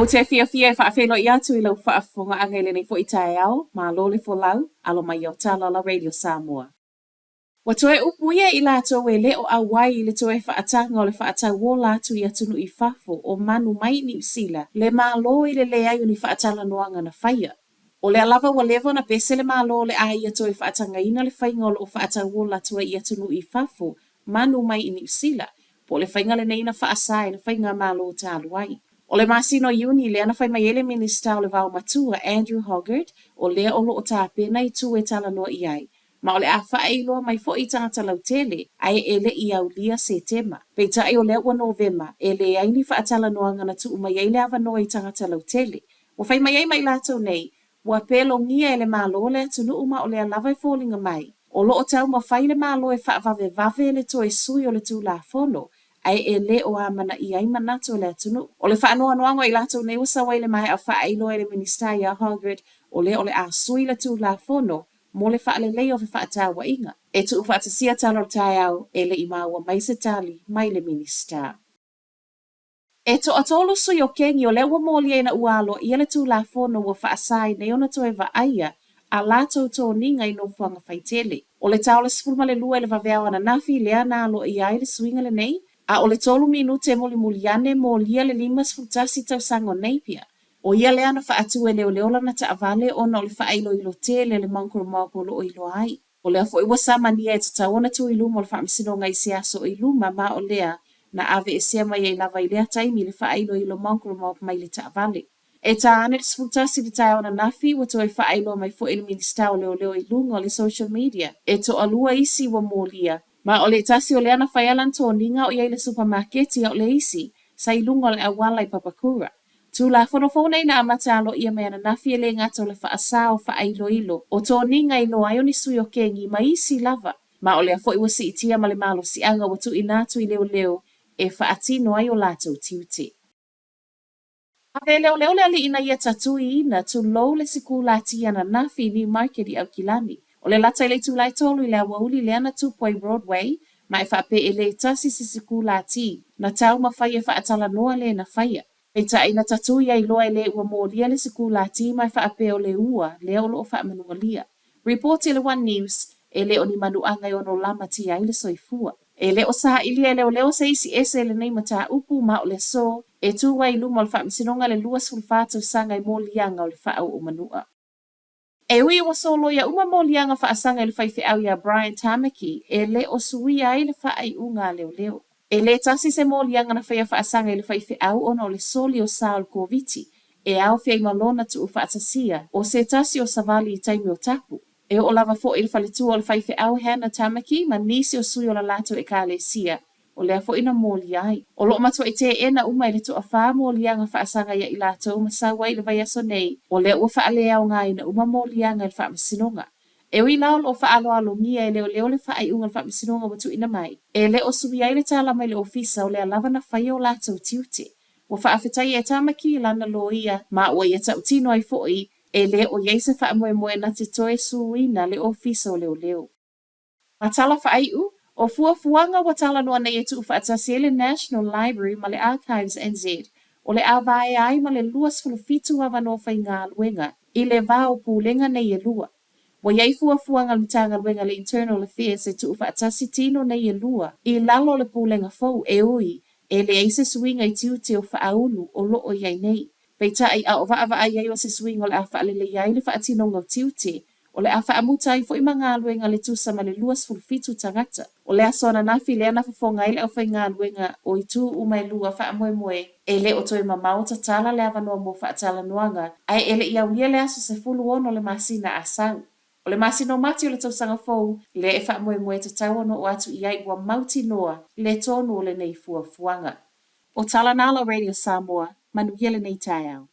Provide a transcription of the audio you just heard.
te fia whaafelo i atu I lau whaafonga angele nei fo I tae au, ma lole fo lau, alo mai au tala la Radio Samoa. Wa toe upuia I lato e leo au wai I le toe whaatanga o le whaatau o latu I atunu I fafo o manu mai ni usila, le malo I le lea I ni whaatala noanga na whaia. O le alava wa levo na pese le malo le a ia toe whaatanga ina le whaingolo o whaatau o latu I atunu I fafo, manu mai I ni usila, po le whainga le neina whaasai le whainga malo talu ai. O le masino Iuni le ana whai mai ele minista o le vau matua Andrew Hoggart o lea olo o tāpena I tu e tala noa I ai. Ma o le a whaeiloa mai fo I tangata lautele, ai ele I au lia se tema. Peita ai o lea ua Novema, ele ai ni whaatala noa ngana tu umai ele ava noa I tangata lautele. Wa whai mai ai mai lato nei, wa pelo ngia ele malo le tunu uma o lea lava I fōlinga mai. O lo o tau ma whai le malo e whaavave vave le toe sui o le tū la fono. Ai e le o amana I ai manato le atunu. O le whaanoa noango I lato ne usa wai le mai a whaeilo e le minista I a Hoggart o le a sui la tu la fono mo le whaale leo fe whaatawa inga. E tu whaatasia talo tae au e le imaua mai se tali mai le minista. E to atolo sui o kengi o le ua moli e na ualo I le tu la fono wa whaasai ne ona toe wa aia a lato to ninga I no fuanga whaitele. O le tau le sifurma le lua e le vavea wana nafi le ana alo I ai le suinga le nei. A o le tolu minute moli muliane mo lia le limas futasi tau sango neipia. O ia le ana whaatu e leo leola na ta avale o na o le whaeilo ilo te le mankoro mawapolo o ilo ai. O lea fo iwa samania e tatawana tu iluma o le whaamisino ngai siaso o iluma ma o lea na ave e sea mai e lava I lea taimi le whaeilo ilo mankoro mawap mai le ta avale. E ta ane le sfutasi le tae ona nafi wa to e whaeilo mai fo il minista o leo ilunga o le social media. E to alua isi wa molia. Ma o le tasi o le ana whaialan tō ninga o iei le supermarketi o le isi, sa ilunga o le awala I papakura. Tu la whanofone na amata alo ia mea na nafi e le ngata o le whaasa o whaeilo ilo, o tō ninga ilo ai o ni sui o kengi ma isi lava. Ma o le a fo iwa si itia ma le malo si anga wa tu inatu I leo e whaatino ai o lato tiuti. Ave leo le ali ina ia tatui ina tu lo le siku lati ana nafi ni market I au kilani. O le lata I le tūlai tolu I le awauli le ana tupoi Broadway, ma e whape e le tasi sisiku la ti, na tau ma whaia whaatala noa le na whaia. E ta ina tatu ia I loa e le ua mōlia le siku la ti ma e whape o le ua, le o lo o whaamanunga lia. Report I le One News, e le o ni manu angai ono lama ti ai le soifua. E le o saha ilia e leo se isi ese le nei mata upu ma o le so, e tu wai luma o le whaamisinonga le luas fulfātou sanga I mōlianga o le whaau o manua. E ui wa solo ia uma molianga whaasanga I le whaife au ia Brian Tamaki, e le o sui ai le whaai unga leo. E le tasi se molianga na whaia whaasanga I le whaife au ona o le soli o Saul Koviti, e au whiai malona tu u whaatasia, o se tasi o Savali I taimi o tapu. E o lava fo I le whalitua o le whaife au Hannah Tamaki, ma nisi o sui o la lato e ka le sia, o lea fo ina moli ai. O lo matua I te ena uma I le tu a wha molianga whaasanga ia I lato masawa I le vai aso nei, o lea ua whaale au ngā ina uma molianga I le whaamisinonga. E ui lao lo whaalo alo ngia e leo le whaai unga le whaamisinonga watu ina mai. E le o sui ai le tala mai le ofisa o lea lava na whai o lato tiuti. Wa whaafetai e tamaki I lana lo ia, ma ua ia tau tino ai foi, e le o yeise wha moe na te toe suina le ofisa o leo. Ma tala whaai u, o fuafuanga wa tala noa nei e tu whaatasi e le National Library ma le Archives NZ, o le awai ai ma le luas fulufitu wa wano whai ngā luenga, I le vau pūlenga nei e lua. Wa iei fuafuanga le tanga luenga le Internal Affairs e tu whaatasi tino nei e lua, I lalo le pūlenga fau e ui, e le eise suinga I tiuti o whaaulu o loo iei nei. Peita ai a o wa ai o se suinga o le a whaalele iei le whaatinonga o tiuti, o le a whaamutai fo I mga luenga le tusa ma le luas fulufitu tangata. O le asona nafi le ana fufonga I le au whai ngā luenga o I tu umai lua whaamoe e le o toi mamau ta tala le avanoa mo whaatala nuanga, ai ele I au lia le aso se fulu ono le masina asau. O le masino mati o le tausanga fau, le e whaamoe ta tau ono o atu I ai ua mauti noa le tonu o le nei fuafuanga. O tala nala Radio Samoa, manuia le nei tai au.